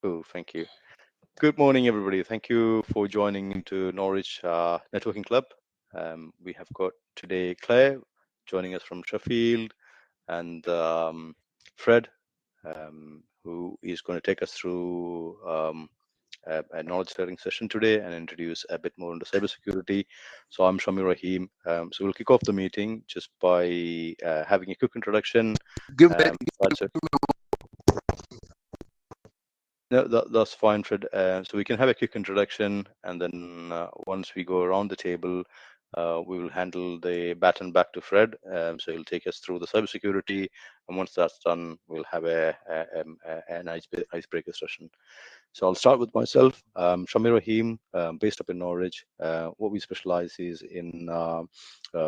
Cool. Thank you. Good morning, everybody. Thank you for joining into Norwich Networking Club. We have got today Claire joining us from Sheffield and Fred, who is going to take us through a knowledge sharing session today and introduce a bit more into cybersecurity. So I'm Shammy Rahim. So we'll kick off the meeting just by having a quick introduction. That's it. No, that's fine, Fred. So we can have a quick introduction, and then once we go around the table, we will handle the baton back to Fred. So he'll take us through the cybersecurity, and once that's done, we'll have an icebreaker session. So I'll start with myself. Shamir Rahim, based up in Norwich. What we specialize is in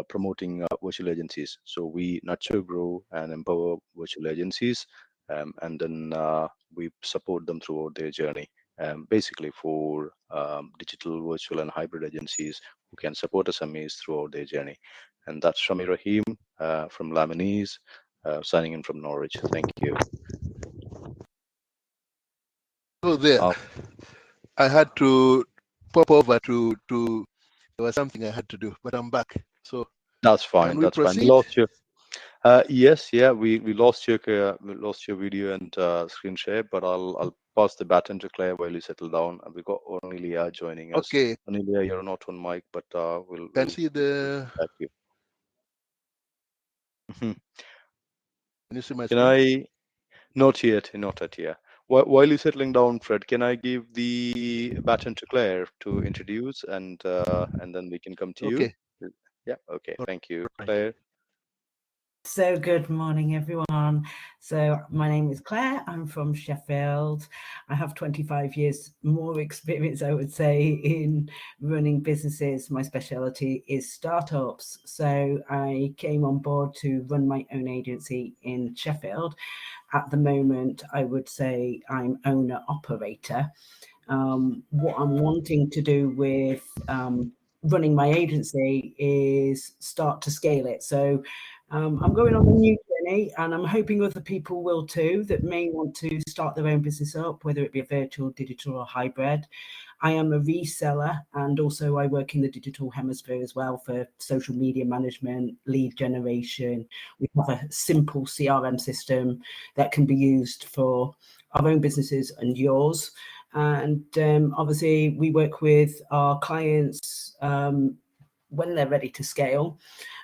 promoting virtual agencies. So we nurture, grow, and empower virtual agencies, and then we support them throughout their journey. Basically for digital, virtual, and hybrid agencies who can support SMEs throughout their journey. And that's Shamir Rahim from Lamanes, signing in from Norwich. Thank you. So there, I had to pop over to there was something I had to do, but I'm back. So that's fine. Can we that's proceed? Fine. We lost you. Yes, yeah, we lost your video and screen share, but I'll pass the baton to Claire while you settle down. And we got Onilia joining us. Okay. Onilia, you're not on mic, but we'll see the. Thank you. Can you see my Can screen? Not yet, not yet. While you're settling down, Fred, can I give the baton to Claire to introduce, and then we can come to you? Yeah. Okay. Thank you, Claire. So good morning, everyone. So my name is Claire. I'm from Sheffield. I have 25 years more experience, I would say, in running businesses. My specialty is startups. So I came on board to run my own agency in Sheffield. At the moment, I would say I'm owner operator. What I'm wanting to do with running my agency is start to scale it. So I'm going on a new journey, and I'm hoping other people will too, that may want to start their own business up, whether it be a virtual, digital, or hybrid. I am a reseller, and also I work in the digital hemisphere as well for social media management, lead generation. We have a simple CRM system that can be used for our own businesses and yours. And obviously we work with our clients when they're ready to scale,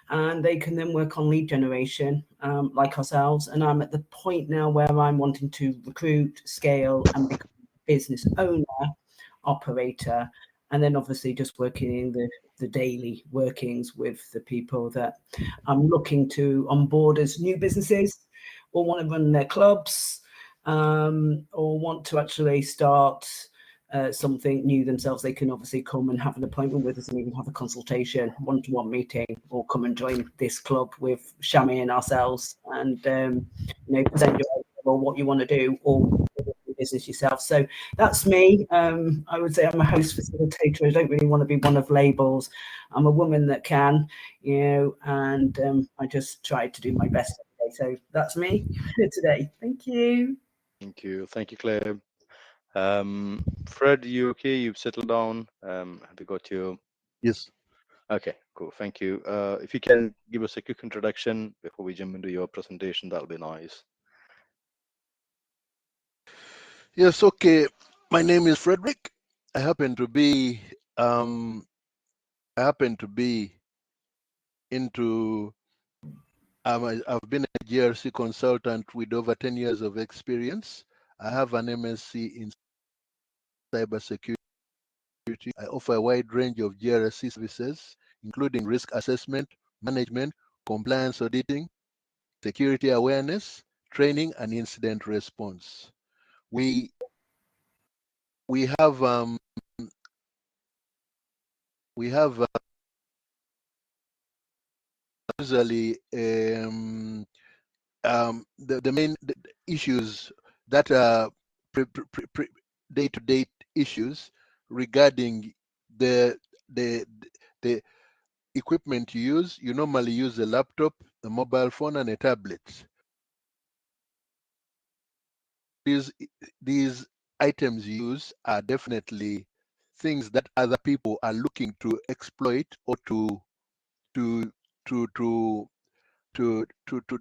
and they can then work on lead generation like ourselves. And I'm at the point now where I'm wanting to recruit, scale, and become a business owner, operator, and then obviously just working in the daily workings with the people that I'm looking to onboard as new businesses or want to run their clubs, or want to actually start something new themselves. They can obviously come and have an appointment with us and even have a consultation, one-to-one meeting, or come and join this club with Shammy and ourselves, and present your idea or what you want to do, or business yourself. So that's me. I would say I'm a host facilitator. I don't really want to be one of labels. I'm a woman that can, and I just try to do my best every day. So that's me today. Thank you. Thank you, Claire. Fred, you okay? You've settled down. Have you got your? Yes. Okay, cool. Thank you. If you can give us a quick introduction before we jump into your presentation, that'll be nice. Yes. Okay. My name is Frederick. I happen to be into. I've been a GRC consultant with over 10 years of experience. I have an MSc in cybersecurity. I offer a wide range of GRC services, including risk assessment, management, compliance auditing, security awareness, training, and incident response. We have usually the main issues that are day-to-day issues regarding the equipment you use. You normally use a laptop, a mobile phone, and a tablet. These items you use are definitely things that other people are looking to exploit or to to to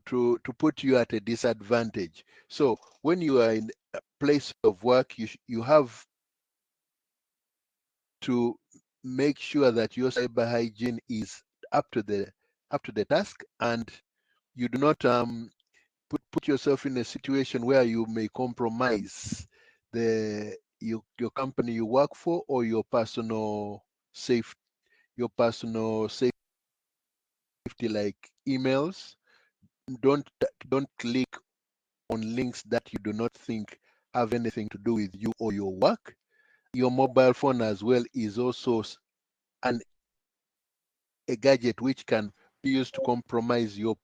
to to put you at a disadvantage. So when you are in a place of work, you have to make sure that your cyber hygiene is up to the task, and you do not put yourself in a situation where you may compromise your company you work for, or your personal safety, like emails. Don't click on links that you do not think have anything to do with you or your work. Your mobile phone as well is also an a gadget which can be used to compromise your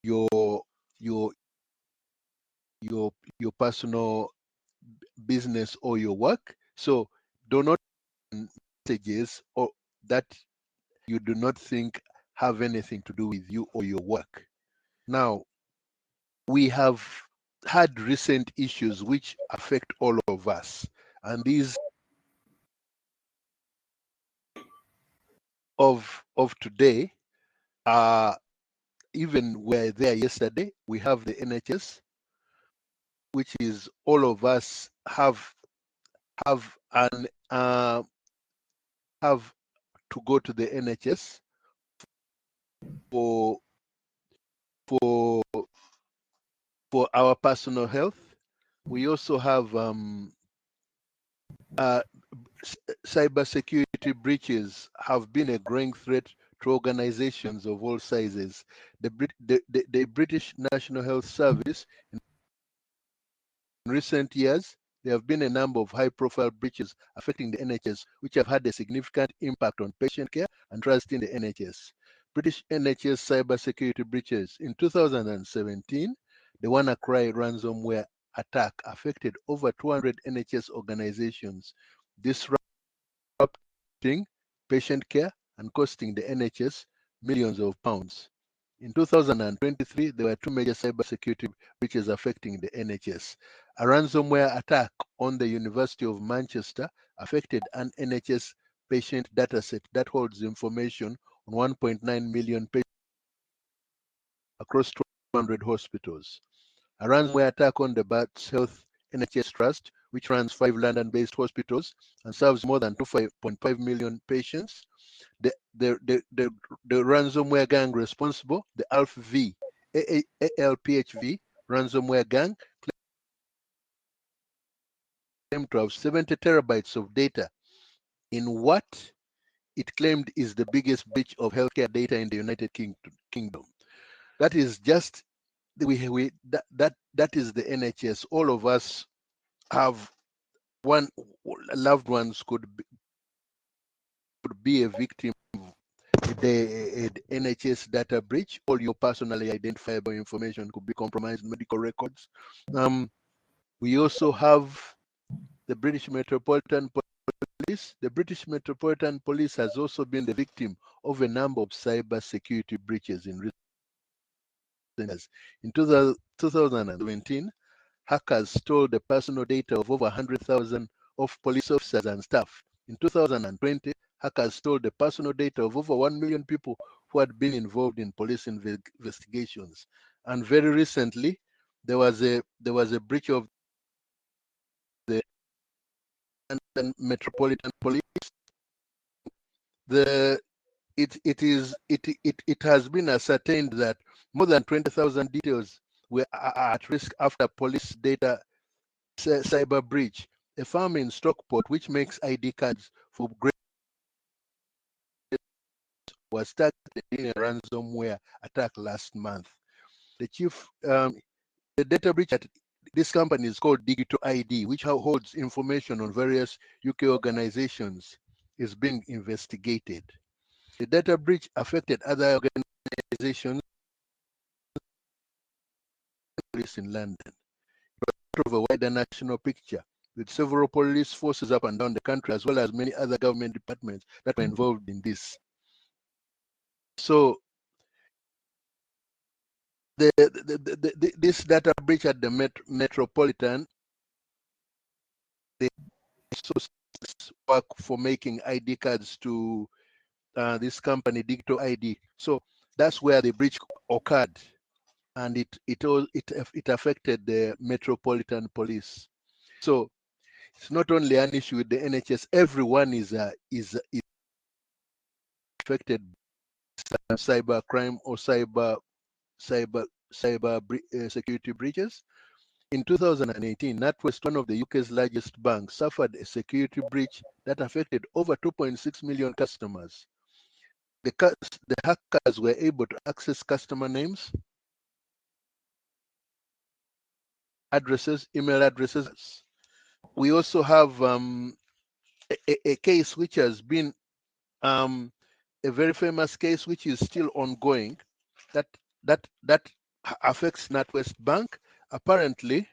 your your personal business or your work. So do not messages or that you do not think have anything to do with you or your work. Now, we have had recent issues which affect all of us, and these of today are, even were there yesterday. We have the NHS, which is all of us have an have to go to the NHS for for for our personal health. We also have uh, cybersecurity breaches have been a growing threat to organizations of all sizes. The British National Health Service, in recent years, there have been a number of high-profile breaches affecting the NHS, which have had a significant impact on patient care and trust in the NHS. British NHS cybersecurity breaches. In 2017, the WannaCry ransomware attack affected over 200 NHS organizations, disrupting patient care and costing the NHS millions of pounds. In 2023, there were two major cybersecurity breaches affecting the NHS. A ransomware attack on the University of Manchester affected an NHS patient dataset that holds information on 1.9 million patients across 200 hospitals. A ransomware attack on the Bats Health NHS Trust, which runs 5 London-based hospitals and serves more than 2.5 million patients. The ransomware gang responsible, the ALPHV ransomware gang, claimed to have 70 terabytes of data in what it claimed is the biggest breach of healthcare data in the United Kingdom. That is just that is the NHS. All of us have one loved ones could be a victim of the NHS data breach. All your personally identifiable information could be compromised, medical records. We also have the British Metropolitan Police. The British Metropolitan Police has also been the victim of a number of cyber security breaches in recent years. In 2017, hackers stole the personal data of over 100,000 of police officers and staff. In 2020, hackers stole the personal data of over 1 million people who had been involved in police investigations. And very recently, there was a breach of the London Metropolitan Police. It has been ascertained that more than 20,000 details are at risk after police data cyber breach. A firm in Stockport, which makes ID cards for grades, was targeted in a ransomware attack last month. The data breach at this company is called Digital ID, which holds information on various UK organizations, is being investigated. The data breach affected other organizations in London. Part of a wider national picture, with several police forces up and down the country, as well as many other government departments that were involved in this. So this data breach at the Metropolitan, they also work for making ID cards to this company, Digital ID. So that's where the breach occurred, and it affected the Metropolitan Police. So it's not only an issue with the NHS; everyone is affected by cyber crime or cyber security breaches. In 2018, NatWest, one of the UK's largest banks, suffered a security breach that affected over 2.6 million customers. The hackers were able to access customer names, addresses, email addresses. We also have a case which has been a very famous case which is still ongoing that that affects NatWest Bank. Apparently,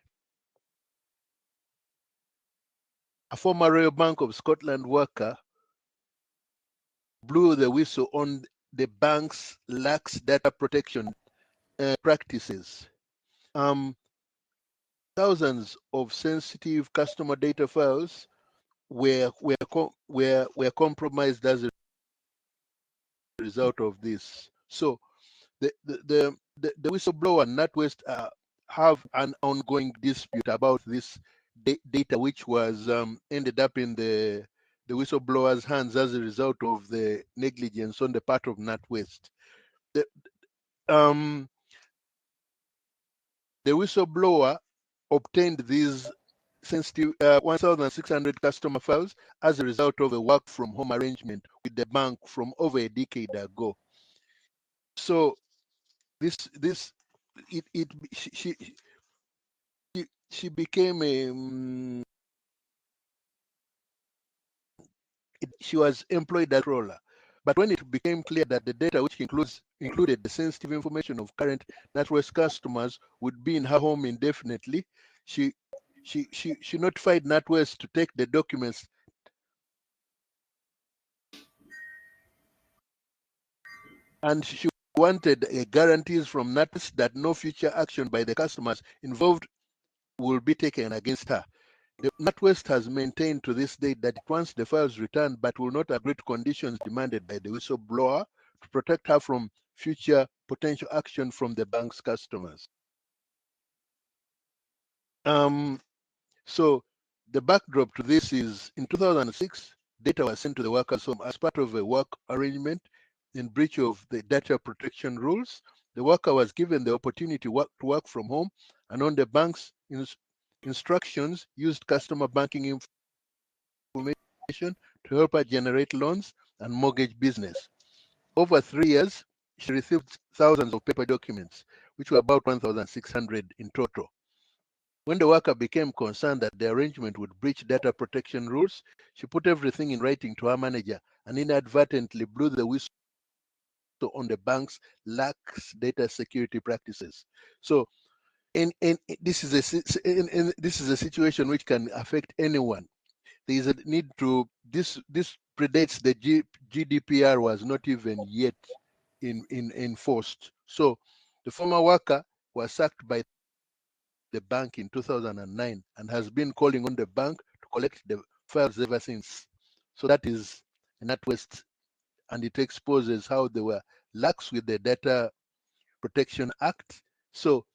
a former Royal Bank of Scotland worker blew the whistle on the bank's lax data protection practices. Thousands of sensitive customer data files were compromised as a result of this. So the whistleblower and NatWest have an ongoing dispute about this data, which was ended up in the whistleblower's hands as a result of the negligence on the part of NatWest. The, um, the whistleblower obtained these sensitive 1,600 customer files as a result of a work from home arrangement with the bank from over a decade ago. So this it she became a she was employed as roller. But when it became clear that the data, which included the sensitive information of current NatWest customers, would be in her home indefinitely, she notified NatWest to take the documents, and she wanted guarantees from NatWest that no future action by the customers involved will be taken against her. The NatWest has maintained to this date that it wants the files returned, but will not agree to conditions demanded by the whistleblower to protect her from future potential action from the bank's customers. So the backdrop to this is in 2006, data was sent to the workers' home as part of a work arrangement in breach of the data protection rules. The worker was given the opportunity to work from home, and on the bank's instructions, used customer banking information to help her generate loans and mortgage business. Over 3 years, she received thousands of paper documents, which were about 1,600 in total. When the worker became concerned that the arrangement would breach data protection rules, she put everything in writing to her manager and inadvertently blew the whistle on the bank's lax data security practices. So, this is a situation which can affect anyone. There is a need to this predates the GDPR was not even yet enforced. So, the former worker was sacked by the bank in 2009 and has been calling on the bank to collect the files ever since. So that is NatWest, and it exposes how they were lax with the Data Protection Act. So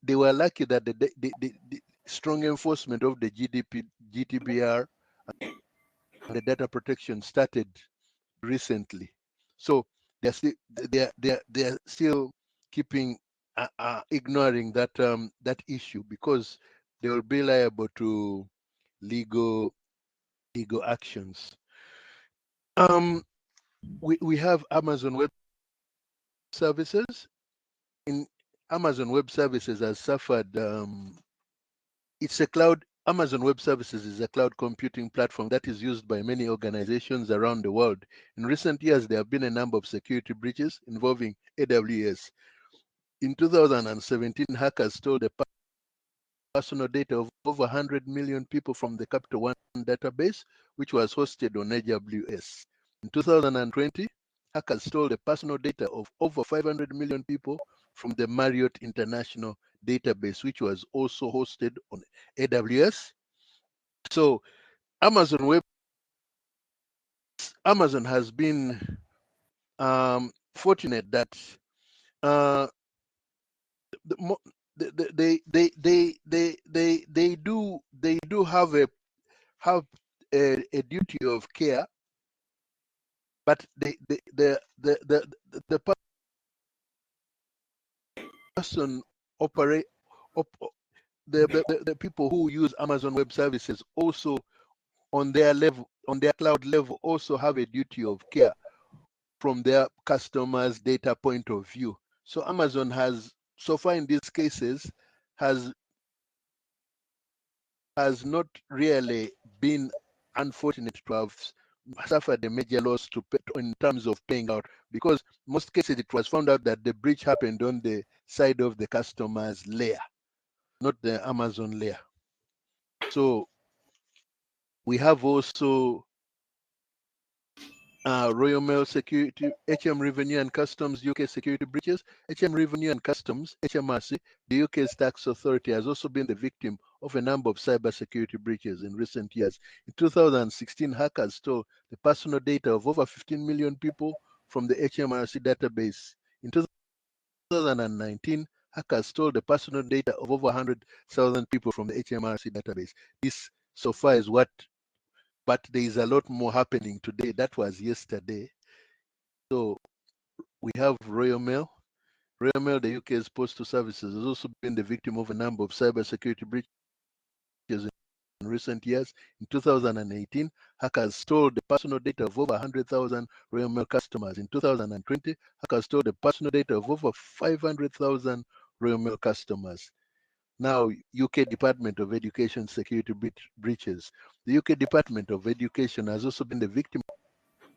they were lucky that the strong enforcement of the GDPR and the data protection started recently. So they're still keeping ignoring that issue because they will be liable to legal actions. We have Amazon Web Services. In Amazon Web Services has suffered. It's a cloud. Amazon Web Services is a cloud computing platform that is used by many organizations around the world. In recent years, there have been a number of security breaches involving AWS. In 2017, hackers stole the personal data of over 100 million people from the Capital One database, which was hosted on AWS. In 2020, hackers stole the personal data of over 500 million people from the Marriott International database, which was also hosted on AWS. So Amazon Web Amazon has been fortunate that uh, the, they do have a duty of care, but the person operate op, the people who use Amazon Web Services also on their level, on their cloud level, also have a duty of care from their customers' data point of view. So Amazon has, so far in these cases, has not really been unfortunate to have suffered a major loss to pay, in terms of paying out, because most cases it was found out that the breach happened on the side of the customer's layer, not the Amazon layer. So we have also Royal Mail Security, HM Revenue and Customs UK security breaches. HM Revenue and Customs, HMRC, the UK's tax authority, has also been the victim of a number of cyber security breaches in recent years. In 2016, hackers stole the personal data of over 15 million people from the HMRC database. In 2019, hackers stole the personal data of over 100,000 people from the HMRC database. This so far is what, but there is a lot more happening today. That was yesterday. So we have Royal Mail. Royal Mail, the UK's postal services, has also been the victim of a number of cybersecurity breaches in recent years. In 2018, hackers stole the personal data of over 100,000 Royal Mail customers. In 2020, hackers stole the personal data of over 500,000 Royal Mail customers. Now, UK Department of Education security breaches. The UK Department of Education has also been the victim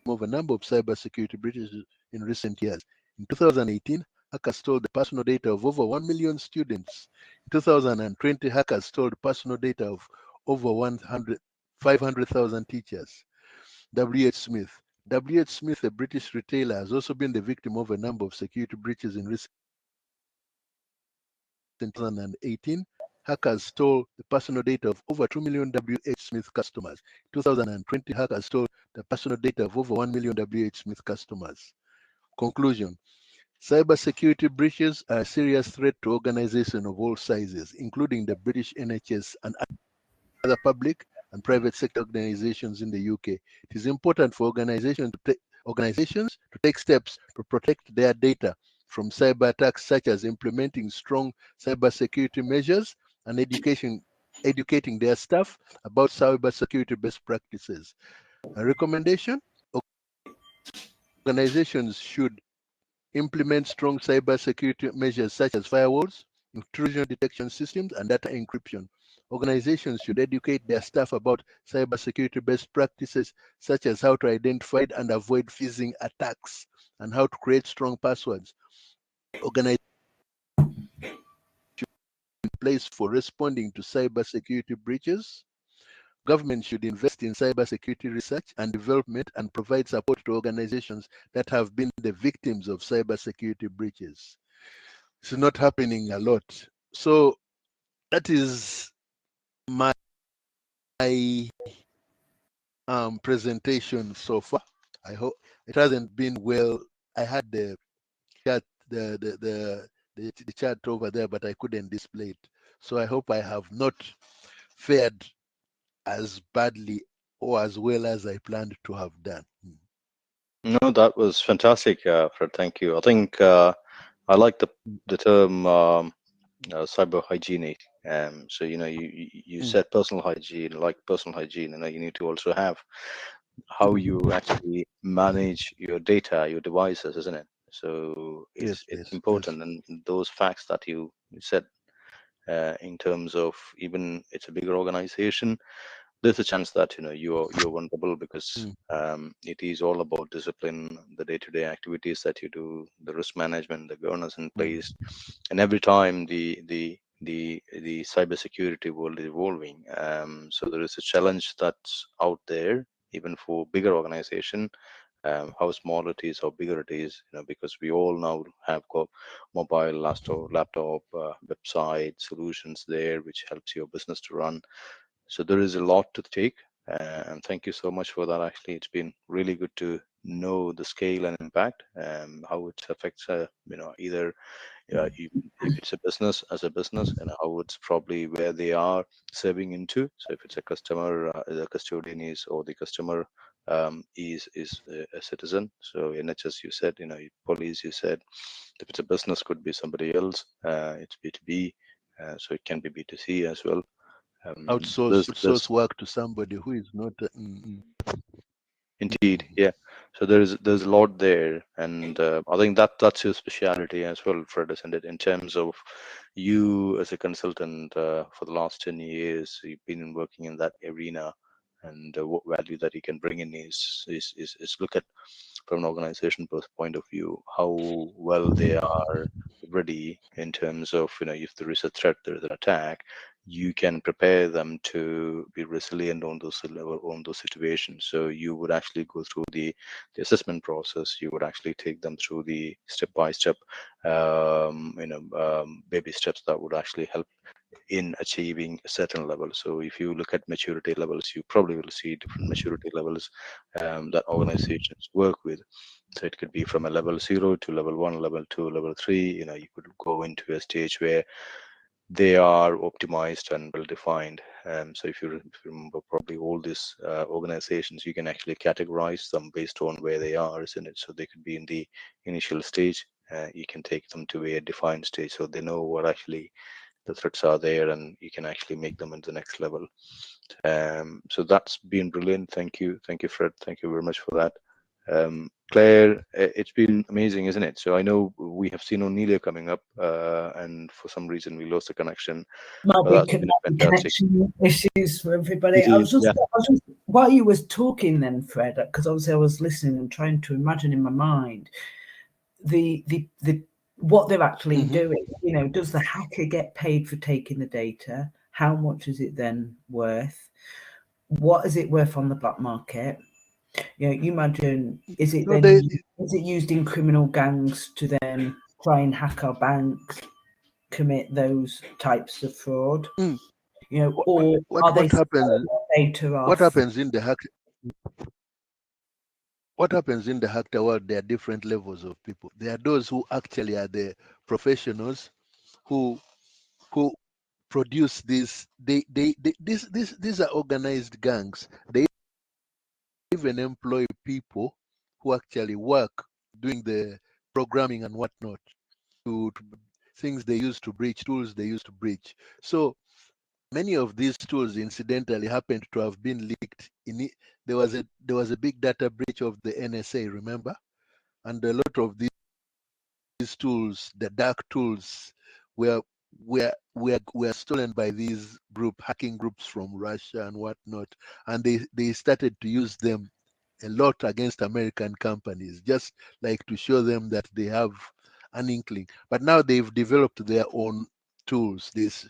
of a number of cybersecurity breaches in recent years. In 2018, hackers stole the personal data of over 1 million students. In 2020, hackers stole the personal data of over 500,000 teachers. WH Smith. WH Smith, a British retailer, has also been the victim of a number of security breaches in recent 2018. Hackers stole the personal data of over 2 million WH Smith customers. In 2020, hackers stole the personal data of over 1 million WH Smith customers. Conclusion: cybersecurity breaches are a serious threat to organizations of all sizes, including the British NHS and other public and private sector organizations in the UK. It is important for organizations to take steps to protect their data from cyber attacks, such as implementing strong cybersecurity measures and educating their staff about cybersecurity best practices. A recommendation: organizations should implement strong cybersecurity measures such as firewalls, intrusion detection systems, and data encryption. Organizations should educate their staff about cybersecurity best practices, such as how to identify and avoid phishing attacks and how to create strong passwords. Organizations in place for responding to cybersecurity breaches. Government should invest in cybersecurity research and development and provide support to organizations that have been the victims of cybersecurity breaches. It's not happening a lot. So that is my presentation so far. I hope it hasn't been well. I had the chat the chat over there, but I couldn't display it. So I hope I have not fared as badly or as well as I planned to have done. No, that was fantastic, Fred. Thank you. I think I like the term cyber hygienic. So you Mm. said personal hygiene, like personal hygiene. You need to also have how you actually manage your data, your devices, isn't it? So Yes, it's yes, yes. important, and those facts that you said in terms of, even it's a bigger organization, there's a chance that you're vulnerable, because Mm, it is all about discipline, the day-to-day activities that you do, the risk management, the governance in mm, place, and every time the cybersecurity world is evolving. So there is a challenge that's out there, even for bigger organization. How small it is, how bigger it is, because we all now have got mobile, laptop, website solutions there, which helps your business to run. So there is a lot to take. And thank you so much for that. Actually, it's been really good to know the scale and impact, how it affects, either if it's a business as a business, and how it's probably where they are serving into. So if it's a customer, the custodian is, or the customer is a citizen. So NHS, you said, police, you said. If it's a business, could be somebody else. It's B2B, so it can be B2C as well. So Outsource work to somebody who is not. indeed, yeah. So there's a lot there, and I think that's your speciality as well, Fred, isn't it? In terms of you as a consultant, for the last 10 years, you've been working in that arena, and what value that you can bring in is look at, from an organization point of view, how well they are ready in terms of, if there is a threat, there is an attack, you can prepare them to be resilient on those situations. So you would actually go through the assessment process. You would actually take them through the step by step, baby steps that would actually help in achieving a certain level. So if you look at maturity levels, you probably will see different maturity levels that organizations work with. So it could be from a level 0 to level 1, level 2, level 3. You could go into a stage where they are optimized and well defined. So if you remember, probably all these organizations, you can actually categorize them based on where they are, isn't it? So they could be in the initial stage. You can take them to a defined stage, so they know what actually the threats are there, and you can actually make them into the next level. So that's been brilliant. Thank you, Fred. Thank you very much for that. Claire, it's been amazing, isn't it? So I know we have seen O'Neillia coming up, and for some reason we lost the connection, Might but be that's been a fantastic. connection issues for everybody. It is, yeah. I was just while you was talking then, Fred, because obviously I was listening and trying to imagine in my mind the what they're actually doing. Does the hacker get paid for taking the data? How much is it then worth? What is it worth on the black market? You imagine, is it No, they, used in criminal gangs to then try and hack our banks, commit those types of fraud? mm, Or are they what happens? data What off? happens in the hack? What happens in the hacker world? There are different levels of people. There are those who actually are the professionals who who produce this. These are organized gangs. They even employ people who actually work doing the programming and whatnot to things they use to breach, tools they use to breach. So many of these tools incidentally happened to have been leaked. There was a big data breach of the NSA, remember? And a lot of these tools, the dark tools, were were stolen by these hacking groups from Russia and whatnot, and they started to use them a lot against American companies, just like to show them that they have an inkling. But now they've developed their own tools. This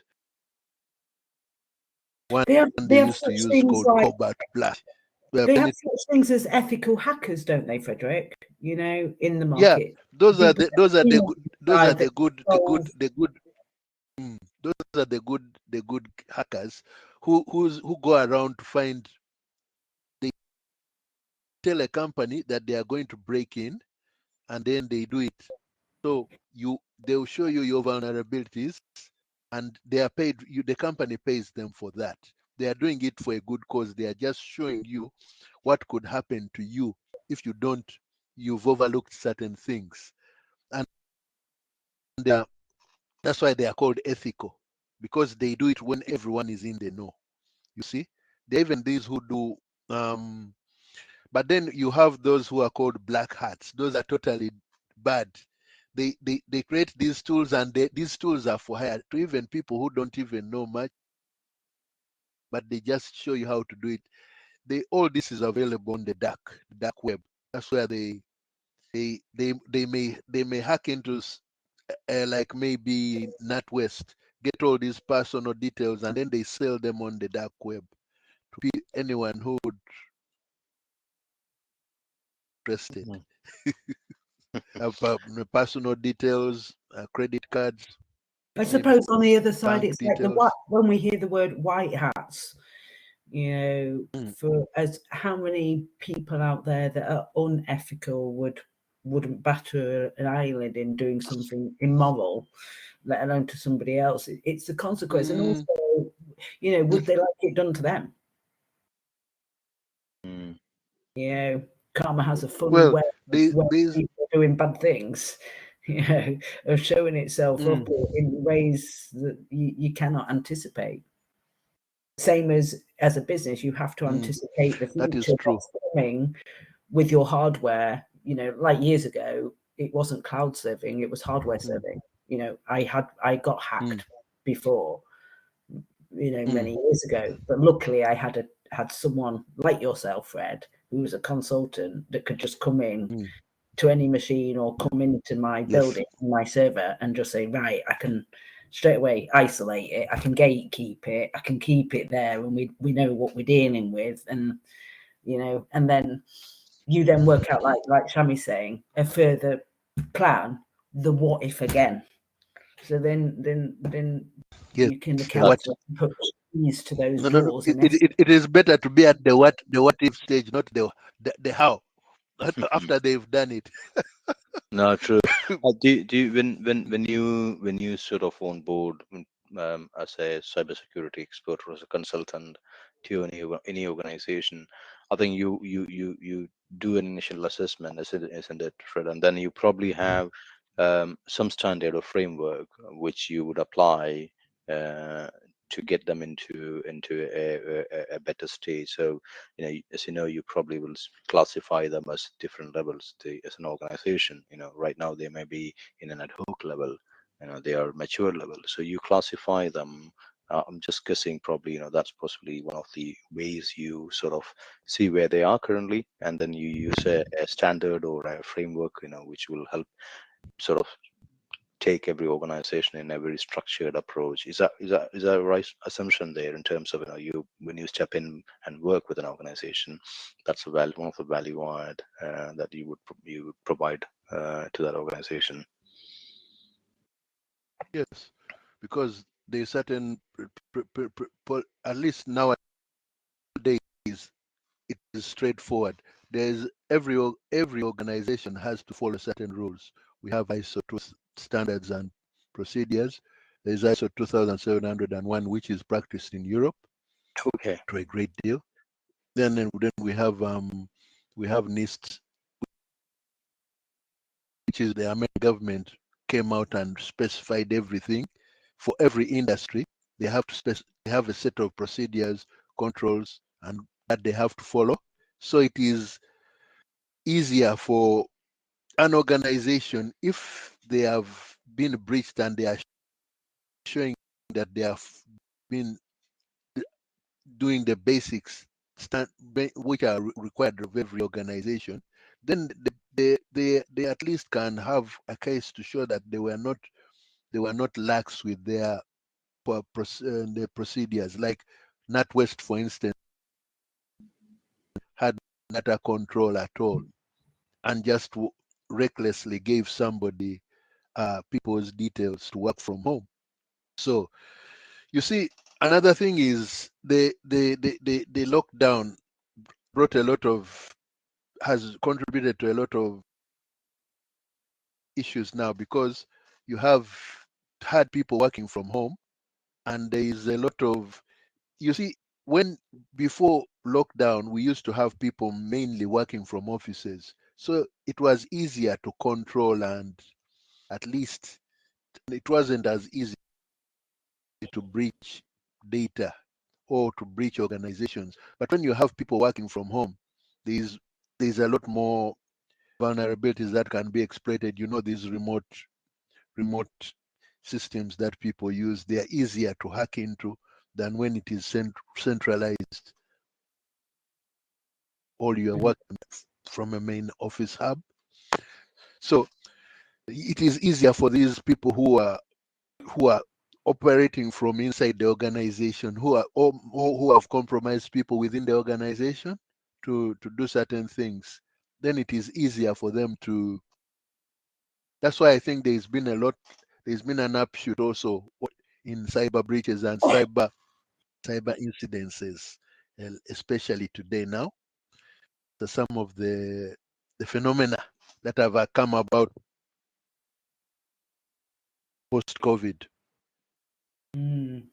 one They they have used to such use things called like Cobalt Plus. Where they have such things as ethical hackers, don't they, Frederick? In the yeah, market, those are people the those are the good those are that the good the good solve. the good those are the good hackers who go around to find. They tell a company that they are going to break in, and then they do it. So they'll show you your vulnerabilities, and they are paid. The company pays them for that. They are doing it for a good cause. They are just showing you what could happen to you if you've overlooked certain things, and they are, that's why they are called ethical, because they do it when everyone is in the know. You see, there are even these who do. But then you have those who are called black hats. Those are totally bad. They create these tools, and these tools are for hire to even people who don't even know much, but they just show you how to do it. All this is available on the dark web. That's where they may hack into like maybe NatWest, get all these personal details, and then they sell them on the dark web to anyone who would interested. Mhm. Personal details, credit cards, I suppose on the other side, bank it's like details. when we hear the word white hats, For as how many people out there that are unethical wouldn't batter an eyelid in doing something immoral, let alone to somebody else. It's the consequence, and also, would they like it done to them? Mm. Karma has a funny Well, way of when these people are doing bad things, of showing itself up in ways that you cannot anticipate. Same as a business, you have to anticipate the that is future, true. what's coming with your hardware. Like years ago, it wasn't cloud serving; it was hardware serving. I got hacked before, many years ago, but luckily I had someone like yourself, Fred, who was a consultant that could just come in to any machine or come into my building, my server, and just say, right, I can straight away isolate it, I can gatekeep it, I can keep it there, and we know what we're dealing with, and and then you then work out, like Shammy's saying, a further plan, the what if again. So then Yes, you can the what. put keys to those No. doors, It, and it, it it is better to be at the what if stage, not the how. After they've done it. No, true. Do you, when you sort of on board as a cybersecurity expert or as a consultant to any organization, I think you do an initial assessment, isn't it, Fred? And then you probably have some standard or framework which you would apply uh, to get them into a better stage. So as you know, you probably will classify them as different levels as an organization. Right now they may be in an ad hoc level. They are mature level. So you classify them. I'm just guessing, probably, that's possibly one of the ways you sort of see where they are currently, and then you use a standard or a framework, which will help sort of take every organization in a very structured approach. Is that a right assumption there, in terms of, you when you step in and work with an organization, that's one of the value add that you would provide to that organization. Yes, because there's certain, at least nowadays, it is straightforward. There's every organization has to follow certain rules. We have ISO standards and procedures. There's ISO 2701, which is practiced in Europe Okay. to a great deal. Then we have NIST, which is the American government came out and specified everything for every industry. They have they have a set of procedures, controls, and that they have to follow. So it is easier for an organization, if they have been breached and they are showing that they have been doing the basics which are required of every organization, then they at least can have a case to show that they were not lax with their procedures. Like NatWest, for instance, had data control at all, and just recklessly gave somebody people's details to work from home. So you see, another thing is the lockdown brought has contributed to a lot of issues now, because you have had people working from home, and there is a lot of, you see, when before lockdown we used to have people mainly working from offices, so it was easier to control, and at least it wasn't as easy to breach data or to breach organizations. But when you have people working from home, there's a lot more vulnerabilities that can be exploited. These remote systems that people use, they are easier to hack into than when it is centralized. All your work from a main office hub. So it is easier for these people who are operating from inside the organization, or who have compromised people within the organization to do certain things. Then it is easier for them to. That's why I think there's been an upshoot also in cyber breaches and cyber incidences. especially today now. So some of the phenomena that have come about post-COVID. Mm.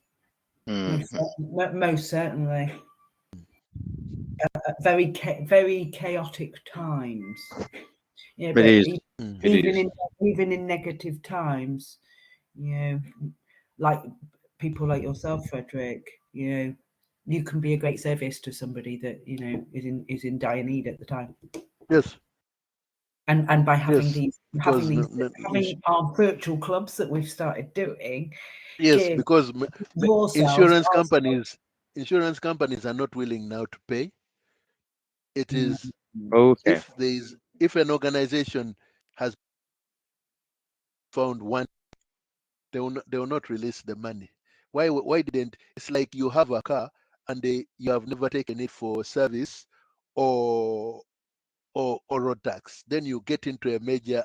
Mm, Most certainly. Very chaotic times. Yeah, it but is. Mm, It even is. in negative times, you know, like people like yourself, Frederick, you can be a great service to somebody that is in dire need at the time. yes, And by having yes, these because having our virtual clubs that we've started doing, yes, give because yourselves insurance ourselves. companies are not willing now to pay. It is Okay. if an organization has found one, they will not release the money. Why didn't? It's like you have a car and you have never taken it for service or or road tax. Then you get into a major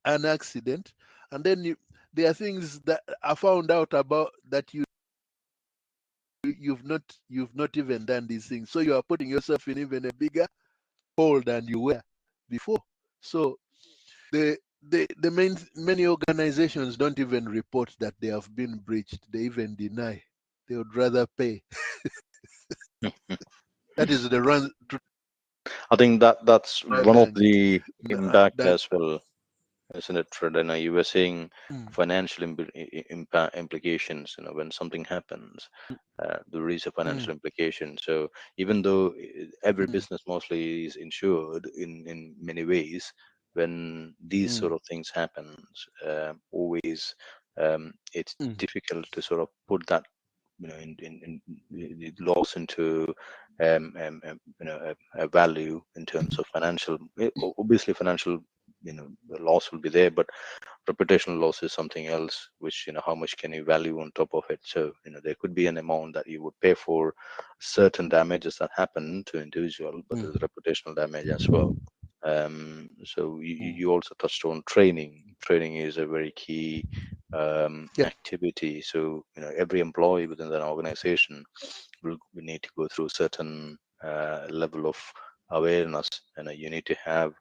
an accident, and then there are things that are found out about that you've not even done these things. So you are putting yourself in even a bigger hole than you were before. So the many organizations don't even report that they have been breached. They even deny. They would rather pay. That is the run to I think that's one of bank. the impact That as well, isn't it, Fred? And you were saying mm, financial impact implications. When something happens, there is a mm, financial implication. So even though every mm, business mostly is insured in many ways, when these mm, sort of things happens, always it's mm, difficult to sort of put that in loss into a value in terms of financial. Obviously, financial loss will be there, but reputational loss is something else, which how much can you value on top of it. So there could be an amount that you would pay for certain damages that happen to individual, but mm, there's reputational damage as well. So mm. you also touched on training is a very key Yeah, activity. So every employee within an organization will need to go through certain level of awareness, and you need to have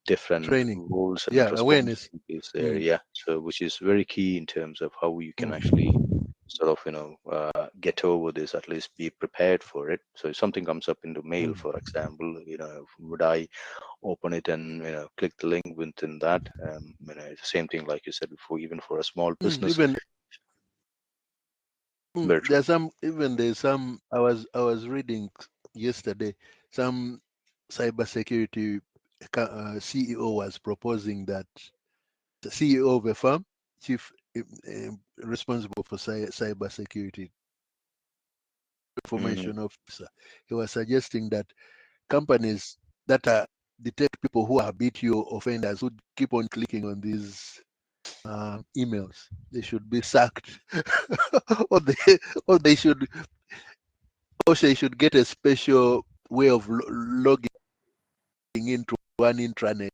different training. roles and Yeah, awareness. responsibilities there. Mm, Yeah, so which is very key in terms of how you can actually mm, sort of get over this, at least be prepared for it. So if something comes up into mail, mm, for example, would I open it and click the link within that? It's the same thing like you said before, even for a small business. even Very true. there's some I was reading yesterday some cybersecurity CEO was proposing that the CEO of a firm, chief responsible for cybersecurity, Mm, information officer, he was suggesting that companies that are detect people who are BTO offenders who keep on clicking on these emails, they should be sacked, or they should they should get a special way of logging into one intranet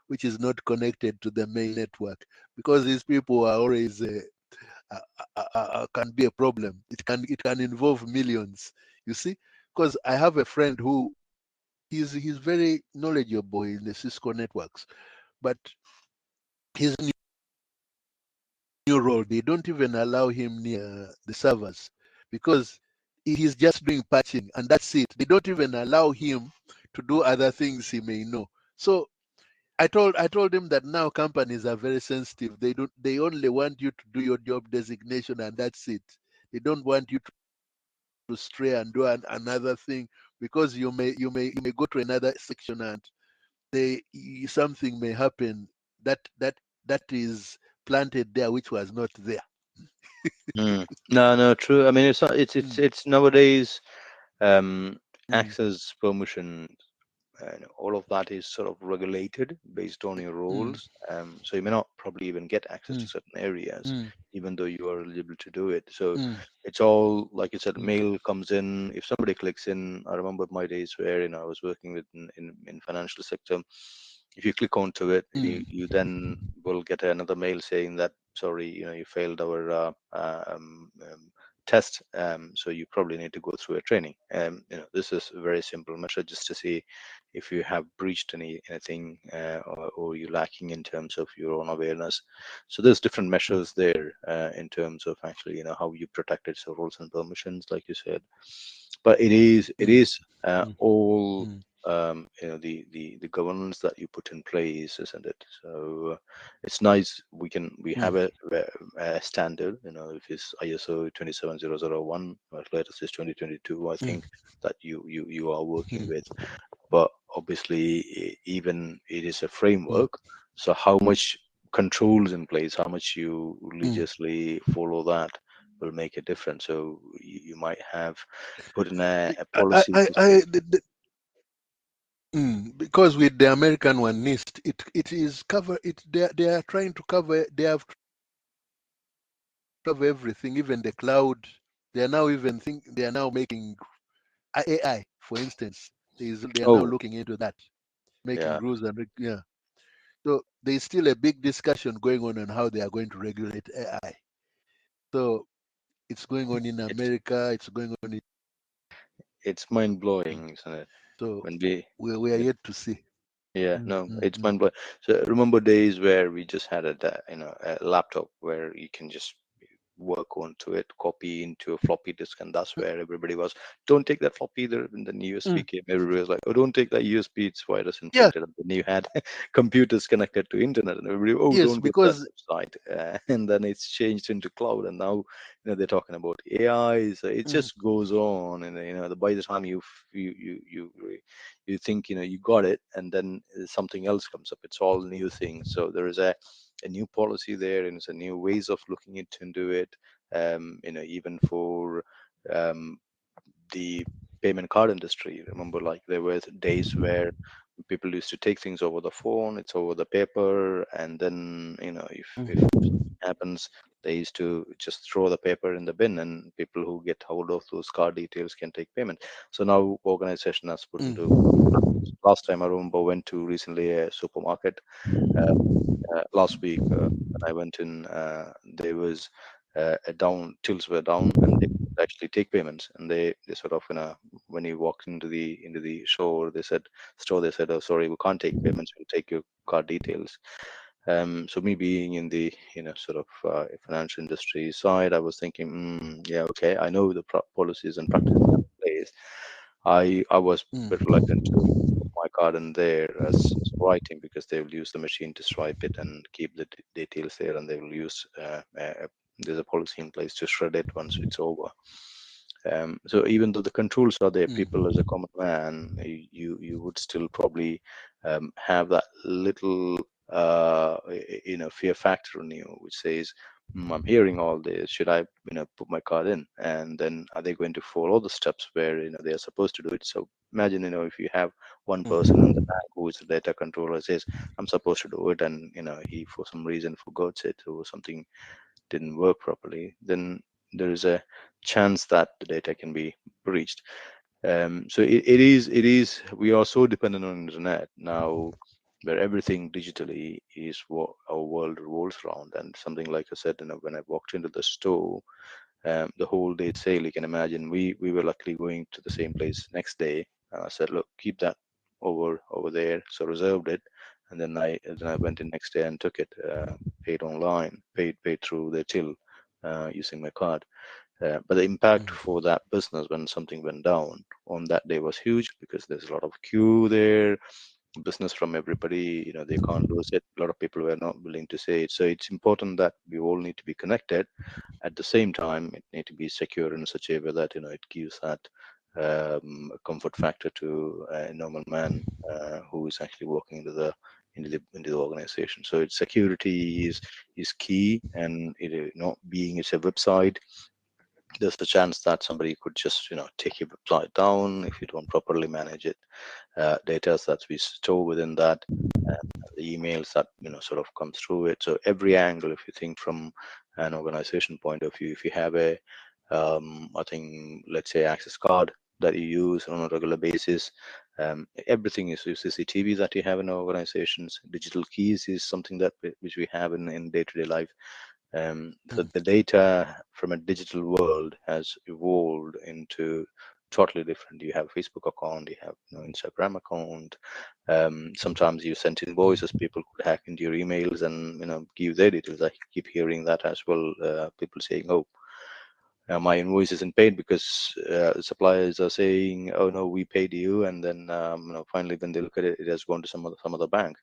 which is not connected to the main network, because these people are always can be a problem. It can involve millions. You see, because I have a friend who he's very knowledgeable in the Cisco networks, but his new role, they don't even allow him near the servers because he's just doing patching and that's it. They don't even allow him to do other things he may know. So I told him that now companies are very sensitive. They only want you to do your job designation and that's it. They don't want you to stray and do another thing, because you may go to another section and something may happen that is planted there which was not there. mm. No, no, true. I mean, it's not, Mm, it's nowadays um, mm, access permission, and all of that is sort of regulated based on your mm, roles. So you may not probably even get access to mm, certain areas, mm, even though you are eligible to do it. So mm, it's all like you said. mm, Mail comes in. If somebody clicks in, I remember my days where I was working with in financial sector. If you click onto it, you then will get another mail saying that sorry, you failed our test. So you probably need to go through a training. This is a very simple measure just to see if you have breached anything, or you're lacking in terms of your own awareness. So there's different measures there in terms of actually how you protect it, so roles and permissions, like you said. But it is all the governance that you put in place, isn't it? So it's nice we have a standard, if it's ISO 27001, or latest is 2022, I think, that you are working with. But obviously, even it is a framework. So how much controls in place, how much you religiously follow that will make a difference. So you might have put in a policy to say, because with the American one, NIST, it is cover it. They are trying to cover. They have to cover everything, even the cloud. They are now They are now making AI, for instance. They are now oh, looking into that, making yeah, rules yeah. So there is still a big discussion going on how they are going to regulate AI. So it's going on in it's America. It's going on in. it's mind blowing, isn't it? So When we we are yet to see. Yeah, Mm, no, mm, it's mm, mind blowing. So remember days where we just had a laptop where you can just work onto it, copy into a floppy disk, and that's where everybody was. Don't take that floppy either. And then USB mm. came. Everybody was like, "Oh, don't take that USB; it's virus Yeah. infected." And then you had computers connected to internet, and everybody, "Oh, Yes, don't go to that because. website." And then it's changed into cloud, and now they're talking about AI. So it Mm, just goes on, and by the time you think you got it, and then something else comes up. It's all new things. So there is a new policy there, and it's a new ways of looking into it. Even for um, the payment card industry. Remember, like there were days where people used to take things over the phone, it's over the paper, and then if something happens, they used to just throw the paper in the bin, and people who get hold of those card details can take payment. So now organization has put into mm, last time I remember went to recently a supermarket uh, last week when I went in, there was a down tills were down, and they could actually take payments. And they sort of when you walked into the store, they said, "Oh, sorry, we can't take payments. We'll take your card details." So me being in the sort of financial industry side, I was thinking, yeah, okay, I know the policies and practices in place. I was a bit reluctant to put my card in there as writing, because they will use the machine to swipe it and keep the details there, and they will use there's a policy in place to shred it once it's over. So even though the controls are there, people as a mm, common man, you would still probably have that little fear factor in you, which says, I'm hearing all this. Should I put my card in? And then are they going to follow the steps where they are supposed to do it? So imagine if you have one person in the mm, bank who is the data controller, says, I'm supposed to do it, and he for some reason forgot it, or something didn't work properly, then there is a chance that the data can be breached. So it is we are so dependent on internet now, where everything digitally is what our world revolves around. And something like I said, when I walked into the store, the whole day sale, you can imagine, we were luckily going to the same place next day. I said, look, keep that over there. So reserved it, and then I went in next day and took it, paid online, paid through the till, using my card. But the impact mm, for that business when something went down on that day was huge, because there's a lot of queue there, business from everybody. They can't lose it. A lot of people were not willing to say it. So it's important that we all need to be connected. At the same time, it need to be secure in such a way that it gives that comfort factor to a normal man who is actually working into the organization. So its security is key, and being it's a website, there's a chance that somebody could just take your website down if you don't properly manage it. Data that we store within that, the emails that sort of come through it. So every angle, if you think from an organization point of view, if you have I think, let's say, access card that you use on a regular basis, everything is CCTV that you have in organizations. Digital keys is something that which we have in day-to-day life. The data from a digital world has evolved into totally different. You have Facebook account, you have Instagram account. Sometimes you send invoices, people could hack into your emails and give their details. I keep hearing that as well. People saying, "Oh, my invoice isn't paid," because suppliers are saying, "Oh no, we paid you," and then finally when they look at it, it has gone to some other bank.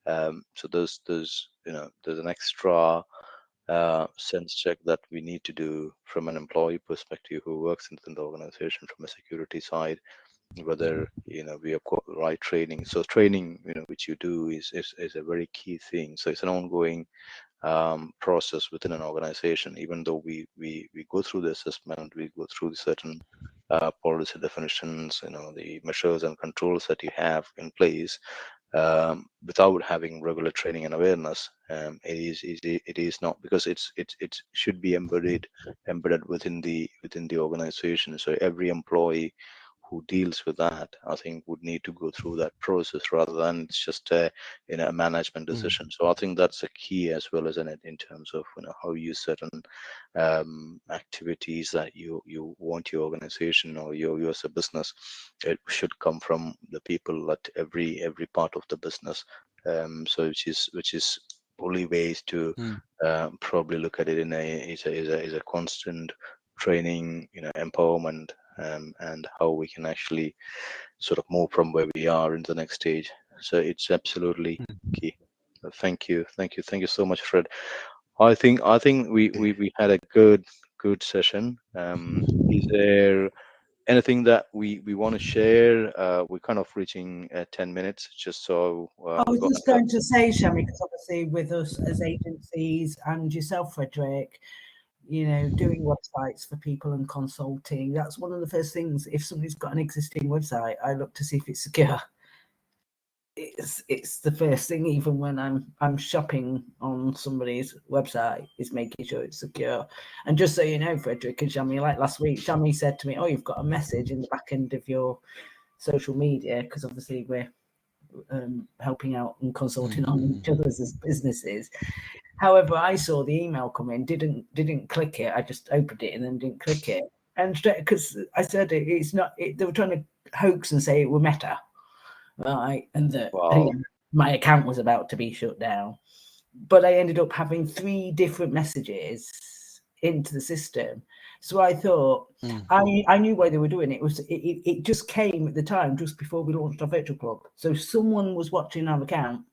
So there's an extra sense check that we need to do from an employee perspective who works within the organization from a security side, whether we have got the right training. So training, which you do is a very key thing. So it's an ongoing process within an organization. Even though we go through the assessment, we go through the certain policy definitions, the measures and controls that you have in place, without having regular training and awareness, it is not, because it should be embedded within the organization. So every employee who deals with that, I think, would need to go through that process rather than it's just a management decision. So I think that's a key, as well as in terms of how you certain activities that you want your organization or you as a business. It should come from the people at every part of the business. So which is only ways to probably look at it in is a constant training, empowerment, and how we can actually sort of move from where we are into the next stage. So it's absolutely key. Thank you so much, Fred. I think we had a good session. Is there anything that we want to share? We're kind of reaching 10 minutes, just so I was we've got. just going to say, Shammy, because obviously with us as agencies and yourself, Frederick, doing websites for people and consulting, that's one of the first things. If somebody's got an existing website, I look to see if it's secure. It's the first thing, even when I'm shopping on somebody's website, is making sure it's secure. And just so you know, Frederick and Shammy, like last week, Shammy said to me, "Oh, you've got a message in the back end of your social media," because obviously we're helping out and consulting on each other's businesses. However, I saw the email come in, didn't click it. I just opened it and then didn't click it. And because I said it's not, they were trying to hoax and say it were Meta, right? And that my account was about to be shut down. But I ended up having 3 different messages into the system. So I thought, I knew why they were doing it. It just came at the time, just before we launched our virtual club. So someone was watching our account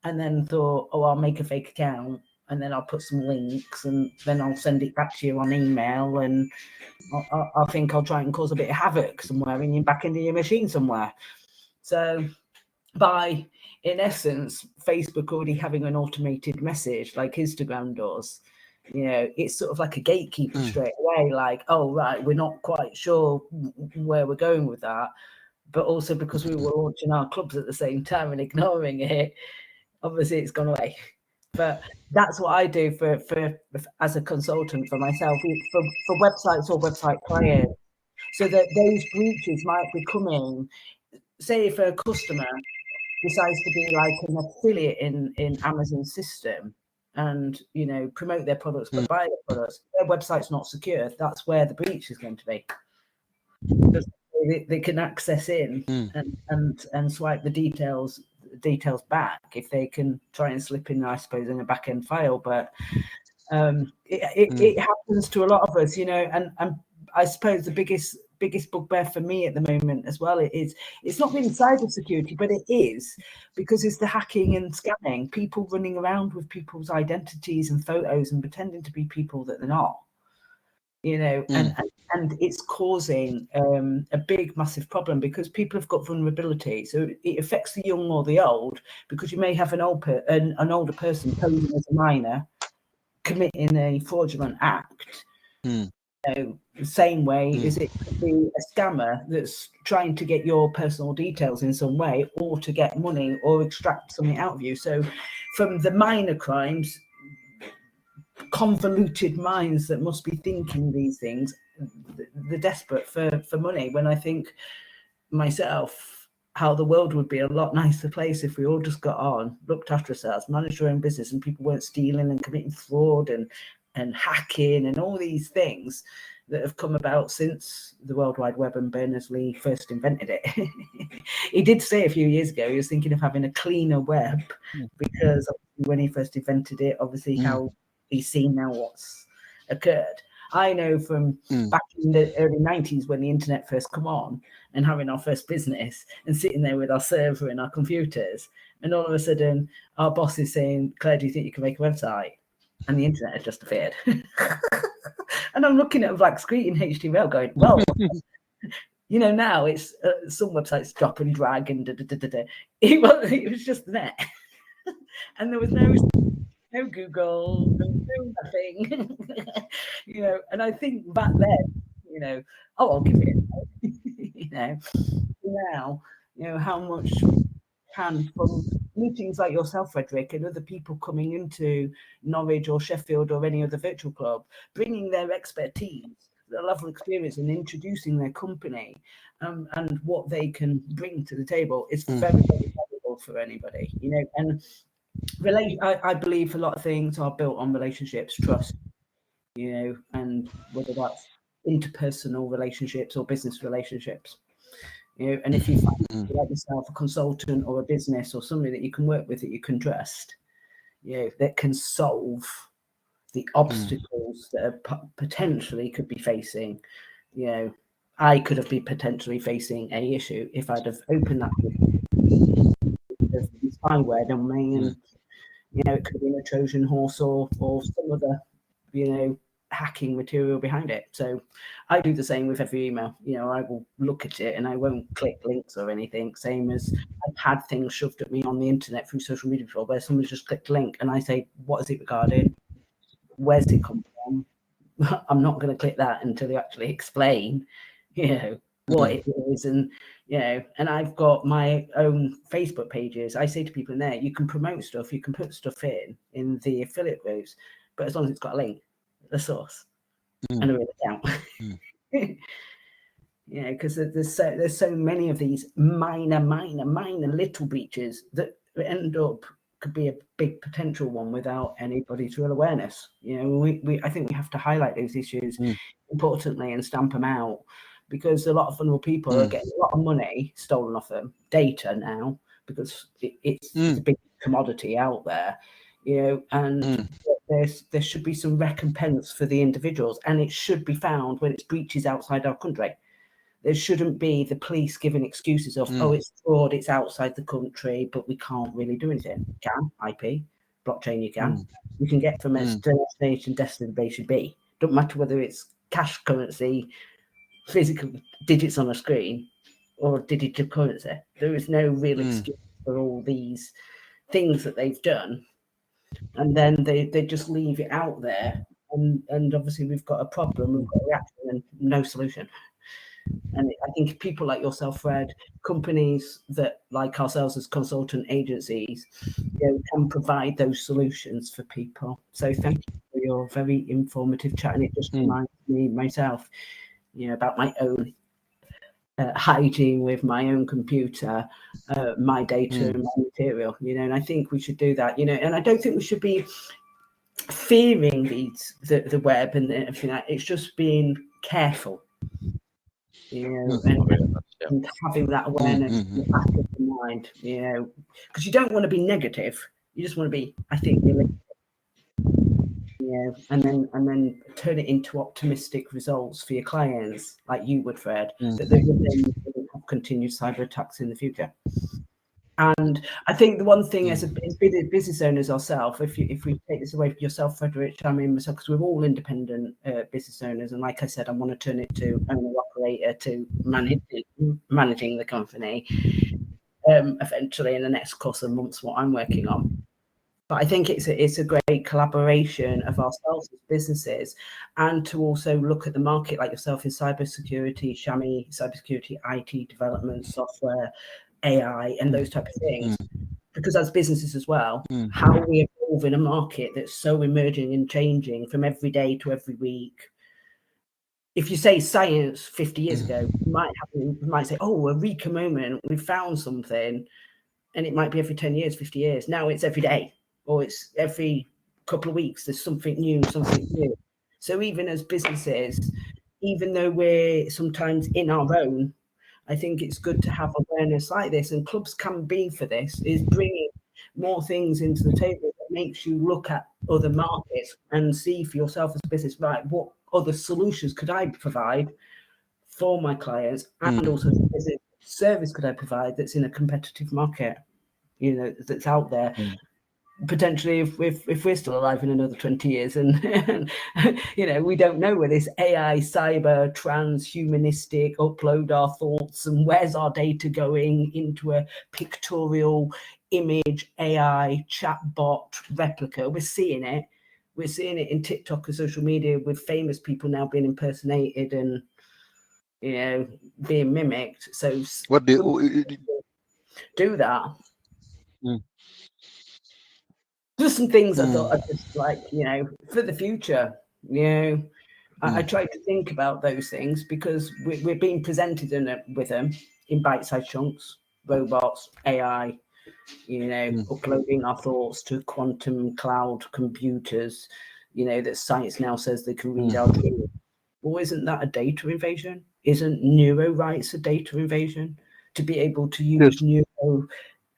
and then thought, oh, I'll make a fake account and then I'll put some links and then I'll send it back to you on email, and I think I'll try and cause a bit of havoc somewhere in your back into your machine somewhere. So by, in essence, Facebook already having an automated message like Instagram does, it's sort of like a gatekeeper straight away, like, oh, right, we're not quite sure where we're going with that. But also because we were launching our clubs at the same time and ignoring it, obviously it's gone away. But that's what I do for as a consultant for myself, for websites or website clients, so that those breaches might be coming. Say if a customer decides to be like an affiliate in Amazon's system and promote their products but buy their products, their website's not secure. That's where the breach is going to be. They can access in and swipe the details back if they can try and slip in, I suppose, in a back end file. But it happens to a lot of us, and I suppose the biggest bugbear for me at the moment as well it's not really cybersecurity, but it is, because it's the hacking and scamming, people running around with people's identities and photos and pretending to be people that they're not, and it's causing a big massive problem, because people have got vulnerability. So it affects the young or the old, because you may have an older person posing as a minor committing a fraudulent act. The same way as it could be a scammer that's trying to get your personal details in some way, or to get money or extract something out of you. So from the minor crimes, convoluted minds that must be thinking these things, they're desperate for money. When I think myself how the world would be a lot nicer place if we all just got on, looked after ourselves, managed our own business, and people weren't stealing and committing fraud and and hacking and all these things that have come about since the World Wide Web and Berners-Lee first invented it. He did say a few years ago he was thinking of having a cleaner web, because when he first invented it, obviously how he's seen now what's occurred. I know from back in the early 90s when the internet first come on and having our first business and sitting there with our server and our computers, and all of a sudden our boss is saying, Claire, do you think you can make a website? And the internet had just appeared. And I'm looking at a black screen in HTML going, well, now it's some websites drop and drag and da-da-da-da-da. It was just the net. And there was no Google, no nothing. And I think back then, I'll give it, now, how much can from meetings like yourself, Frederick, and other people coming into Norwich or Sheffield or any other virtual club, bringing their expertise, their level of experience, and introducing their company and what they can bring to the table is very, very valuable for anybody, and I believe a lot of things are built on relationships, trust, and whether that's interpersonal relationships or business relationships. And if you find like yourself a consultant or a business or somebody that you can work with that you can trust, that can solve the obstacles that potentially could be facing, I could have been potentially facing a issue if I'd have opened that spyware domain, and it could have been a Trojan horse or some other, hacking material behind it. So I do the same with every email. I will look at it and I won't click links or anything, same as I've had things shoved at me on the internet through social media before where someone's just clicked a link and I say, what is it regarding? Where's it come from? I'm not going to click that until you actually explain, what it is. And, and I've got my own Facebook pages. I say to people in there, you can promote stuff, you can put stuff in the affiliate groups, but as long as it's got a link, the source, and a real account. Because there's so many of these minor little breaches that end up could be a big potential one without anybody's real awareness. I think we have to highlight those issues importantly and stamp them out, because a lot of vulnerable people are getting a lot of money stolen off them, data now, because it's a big commodity out there, and there should be some recompense for the individuals, and it should be found when it's breaches outside our country. There shouldn't be the police giving excuses of, oh, it's fraud, it's outside the country, but we can't really do anything. You can, IP, blockchain, you can. You can get from destination B. Don't matter whether it's cash currency, physical digits on a screen, or digital currency. There is no real excuse for all these things that they've done. And then they just leave it out there. And obviously we've got a problem, we've got a reaction and no solution. And I think people like yourself, Fred, companies that like ourselves as consultant agencies, can provide those solutions for people. So thank you for your very informative chat. And it just reminds me myself, about my own hygiene with my own computer, my data and my material, and I think we should do that, and I don't think we should be fearing the web and everything. It's just being careful, and having that awareness in the back of the mind, because you don't want to be negative. You just want to be, I think, realistic. And then turn it into optimistic results for your clients, like you would, Fred, that they would then have continued cyber attacks in the future. And I think the one thing as business owners ourselves, if we take this away from yourself, Frederick, Shammy, and myself, because we're all independent business owners, and like I said, I want to turn it to owner operator to managing the company eventually in the next course of months, what I'm working on. But I think it's a great collaboration of ourselves as businesses, and to also look at the market like yourself in cybersecurity, Shammy, cybersecurity, IT development, software, AI, and those type of things. Because as businesses as well, how we evolve in a market that's so emerging and changing from every day to every week. If you say science 50 years ago, you might say, oh, a Eureka moment, we found something, and it might be every 10 years, 50 years. Now it's every day, or it's every couple of weeks, there's something new, something new. So even as businesses, even though we're sometimes in our own, I think it's good to have awareness like this, and clubs can be for this, is bringing more things into the table that makes you look at other markets and see for yourself as a business, right, what other solutions could I provide for my clients, and also as a service could I provide that's in a competitive market, you know, that's out there. Potentially, if we're still alive in another 20 years, and you know, we don't know where this AI, cyber, transhumanistic, upload our thoughts, and where's our data going into a pictorial image AI chatbot replica. We're seeing it. We're seeing it in TikTok and social media with famous people now being impersonated and, you know, being mimicked. So What they do that. Just some things I thought I'd just like, you know, for the future, you know, I try to think about those things because we're being presented with them in bite-sized chunks, robots, AI, you know, uploading our thoughts to quantum cloud computers, you know, that science now says they can read our dreams. Well, isn't that a data invasion? Isn't neuro rights a data invasion? To be able to use neuro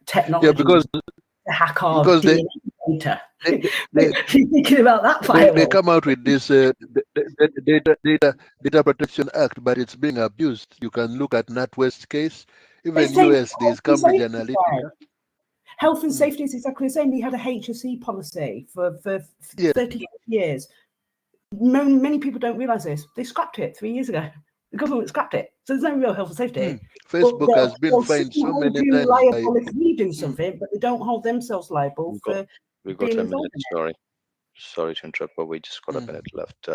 technology because to hack our DNA data. Thinking about that firewall. They come out with this data protection act, but it's being abused. You can look at NatWest case, even US. There's Cambridge Analytica. Health and safety is exactly the same. We had a HSE policy for 30 years. Many people don't realise this. They scrapped it 3 years ago. The government scrapped it. So there's no real health and safety. Facebook has been fined so many times. Liable if we do something, but they don't hold themselves liable for we've got being 10 involved minutes. Sorry to interrupt, but we just got a minute left.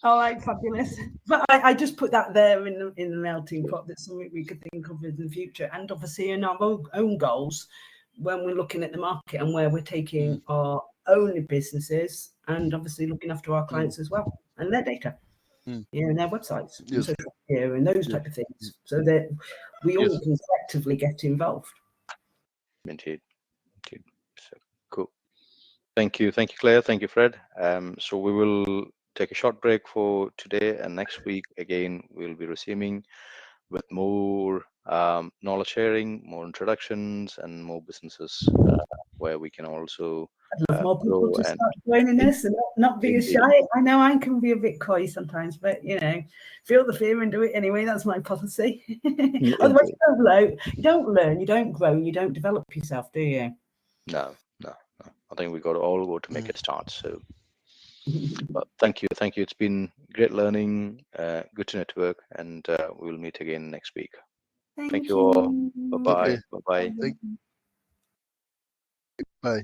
All right, fabulous. But I just put that there in the melting pot. That's something we could think of in the future, and obviously in our own goals when we're looking at the market and where we're taking our own businesses, and obviously looking after our clients as well and their data, you know, and their websites, and social media, and those type of things, so that we all can collectively get involved. Indeed. So, cool. Thank you, Claire. Thank you, Fred. So we will take a short break for today, and next week again we'll be resuming with more knowledge sharing, more introductions, and more businesses where we can also I'd love more people to start joining us and not be as shy. I know I can be a bit coy sometimes, but you know, feel the fear and do it anyway. That's my policy. Otherwise, you don't learn, you don't grow, and you don't develop yourself, do you? No. I think we got to all go to make it start. So, but thank you. It's been great learning, good to network, and we will meet again next week. Thank you all. Bye-bye. Okay. Bye-bye. Bye.